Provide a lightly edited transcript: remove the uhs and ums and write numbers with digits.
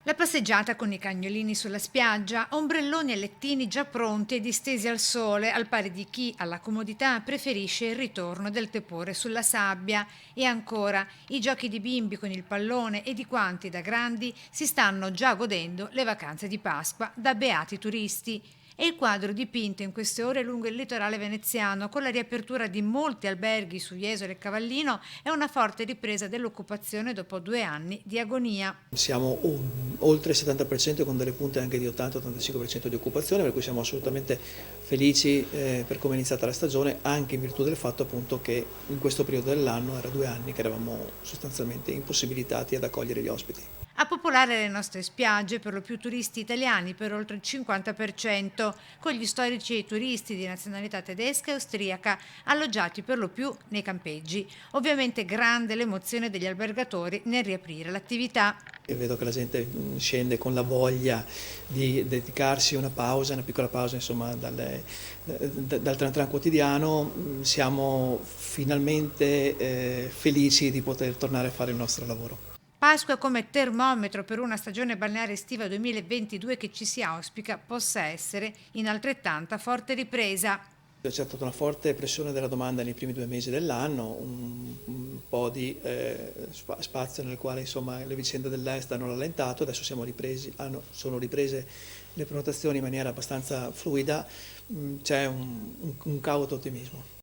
La passeggiata con i cagnolini sulla spiaggia, ombrelloni e lettini già pronti e distesi al sole, al pari di chi alla comodità preferisce il ritorno del tepore sulla sabbia. E ancora, i giochi di bimbi con il pallone e di quanti da grandi si stanno già godendo le vacanze di Pasqua da beati turisti. E il quadro dipinto in queste ore lungo il litorale veneziano, con la riapertura di molti alberghi su Jesolo e Cavallino, è una forte ripresa dell'occupazione dopo 2 anni di agonia. Siamo oltre il 70% con delle punte anche di 80-85% di occupazione, per cui siamo assolutamente felici per come è iniziata la stagione, anche in virtù del fatto appunto che in questo periodo dell'anno era 2 anni che eravamo sostanzialmente impossibilitati ad accogliere gli ospiti. A popolare le nostre spiagge, per lo più turisti italiani, per oltre il 50%, con gli storici turisti di nazionalità tedesca e austriaca, alloggiati per lo più nei campeggi. Ovviamente grande l'emozione degli albergatori nel riaprire l'attività. E vedo che la gente scende con la voglia di dedicarsi una pausa, una piccola pausa insomma dal tran tran quotidiano. Siamo finalmente felici di poter tornare a fare il nostro lavoro. Pasqua come termometro per una stagione balneare estiva 2022 che ci si auspica possa essere in altrettanta forte ripresa. C'è stata una forte pressione della domanda nei primi 2 mesi dell'anno, un po' di spazio nel quale insomma, le vicende dell'Est hanno rallentato, adesso sono riprese le prenotazioni in maniera abbastanza fluida, c'è un cauto ottimismo.